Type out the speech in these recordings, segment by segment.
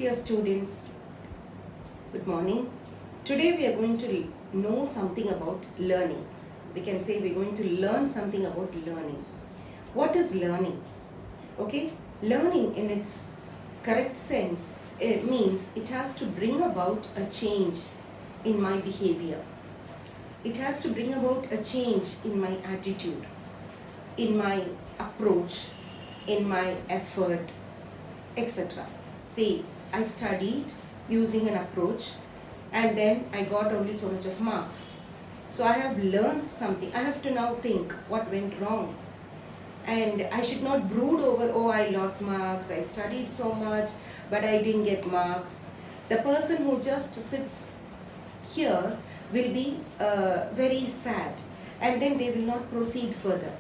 Dear students, good morning. Today we are going to know something about learning. We can say we're going to learn something about learning. What is learning? Okay, learning in its correct sense, it means it has to bring about a change in my behavior. It has to bring about a change in my attitude, in my approach, in my effort, etc. See, I studied using an approach and then I got only so much of marks. So I have learned something. I have to now think what went wrong. And I should not brood over, oh, I lost marks, I studied so much, but I didn't get marks. The person who just sits here will be very sad and then they will not proceed further.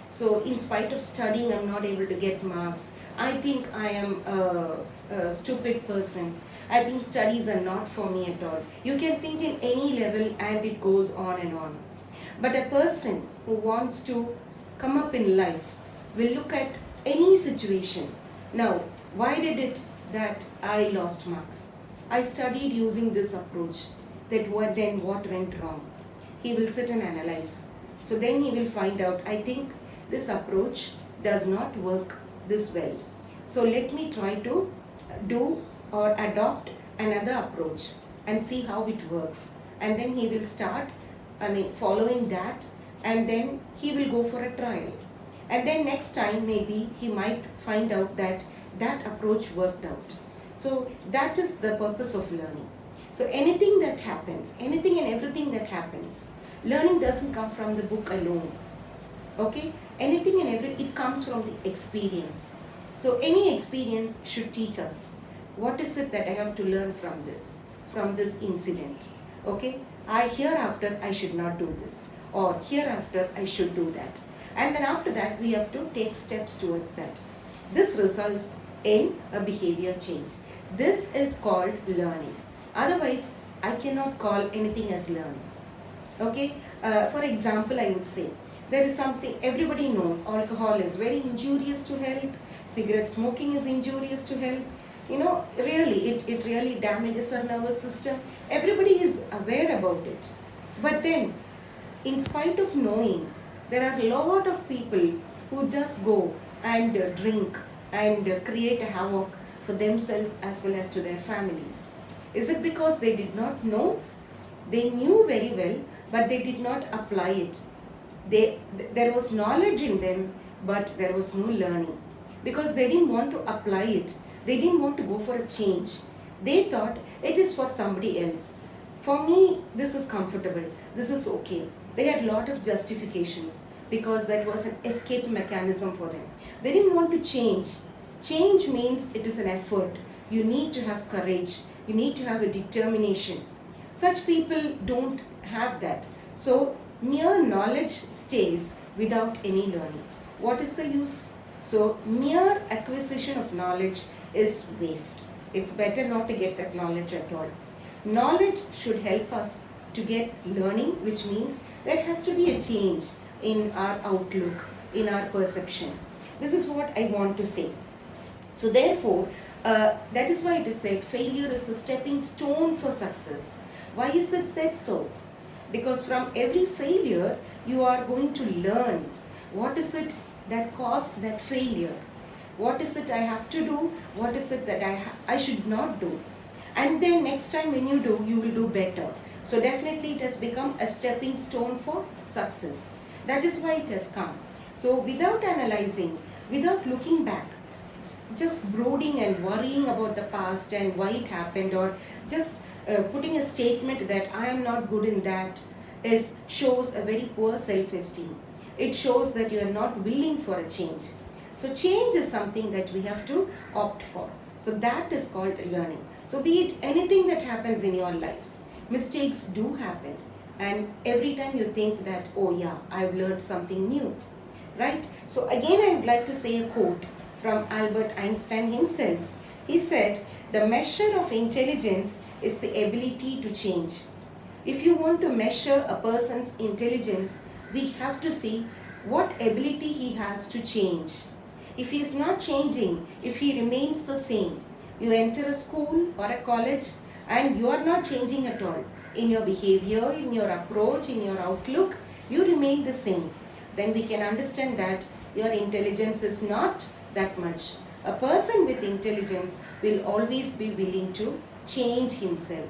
So in spite of studying, I'm not able to get marks. I think I am a stupid person. I think studies are not for me at all. You can think in any level and it goes on and on. But a person who wants to come up in life will look at any situation. Now, why did it that I lost marks? I studied using this approach. Then what went wrong? He will sit and analyze. So then he will find out, I think this approach does not work this well. So let me try to do or adopt another approach and see how it works. And then he will start, following that, and then he will go for a trial. And then next time maybe he might find out that that approach worked out. So that is the purpose of learning. So anything that happens, anything and everything that happens, learning doesn't come from the book alone. Okay? Anything and everything, it comes from the experience. So any experience should teach us what is it that I have to learn from this incident. Okay? Hereafter I should not do this, or hereafter I should do that. And then after that we have to take steps towards that. This results in a behavior change. This is called learning. Otherwise, I cannot call anything as learning. Okay? For example, I would say, there is something everybody knows, alcohol is very injurious to health, cigarette smoking is injurious to health. Really, it really damages our nervous system. Everybody is aware about it. But then, in spite of knowing, there are a lot of people who just go and drink and create a havoc for themselves as well as to their families. Is it because they did not know? They knew very well, but they did not apply it. There was knowledge in them, but there was no learning. Because they didn't want to apply it. They didn't want to go for a change. They thought it is for somebody else. For me, this is comfortable. This is okay. They had a lot of justifications because that was an escape mechanism for them. They didn't want to change. Change means it is an effort. You need to have courage. You need to have a determination. Such people don't have that. So mere knowledge stays without any learning. What is the use? So mere acquisition of knowledge is waste. It's better not to get that knowledge at all. Knowledge should help us to get learning, which means there has to be a change in our outlook, in our perception. This is what I want to say. So therefore, that is why it is said failure is the stepping stone for success. Why is it said so? Because from every failure, you are going to learn what is it that caused that failure. What is it I have to do? What is it that I should not do? And then next time when you do, you will do better. So definitely it has become a stepping stone for success. That is why it has come. So without analyzing, without looking back, just brooding and worrying about the past and why it happened, or just putting a statement that I am not good in that, shows a very poor self-esteem. It shows that you are not willing for a change. So change is something that we have to opt for. So that is called learning. So be it anything that happens in your life, mistakes do happen. And every time you think that, oh yeah, I've learned something new, right? So again, I would like to say a quote from Albert Einstein himself. He said, the measure of intelligence is the ability to change. If you want to measure a person's intelligence, we have to see what ability he has to change. If he is not changing, if he remains the same, You enter a school or a college and you are not changing at all. In your behavior, in your approach, in your outlook, you remain the same. Then we can understand that your intelligence is not that much. A person with intelligence will always be willing to change himself.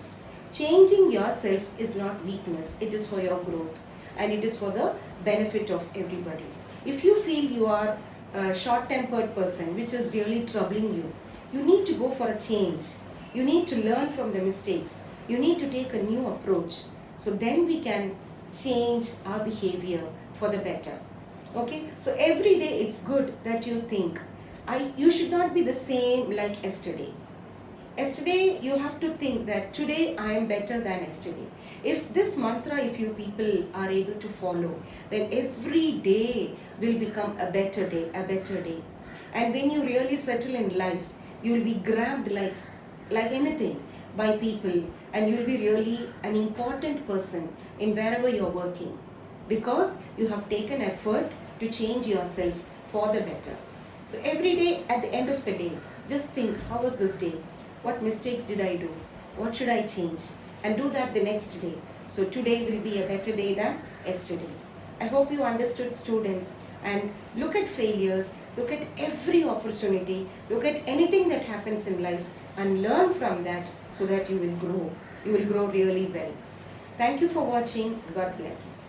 Changing yourself is not weakness, it is for your growth and it is for the benefit of everybody. If you feel you are a short-tempered person which is really troubling you, you need to go for a change. You need to learn from the mistakes. You need to take a new approach. So then we can change our behavior for the better. Okay, so every day it's good that you think, you should not be the same like yesterday. Yesterday you have to think that today I am better than yesterday. If this mantra, if you people are able to follow, then every day will become a better day, a better day. And when you really settle in life, you will be grabbed like anything by people, and you will be really an important person in wherever you're working, because you have taken effort to change yourself for the better. So every day, at the end of the day, just think, how was this day? What mistakes did I do? What should I change? And do that the next day. So today will be a better day than yesterday. I hope you understood, students, and look at failures, look at every opportunity, look at anything that happens in life and learn from that so that you will grow. You will grow really well. Thank you for watching. God bless.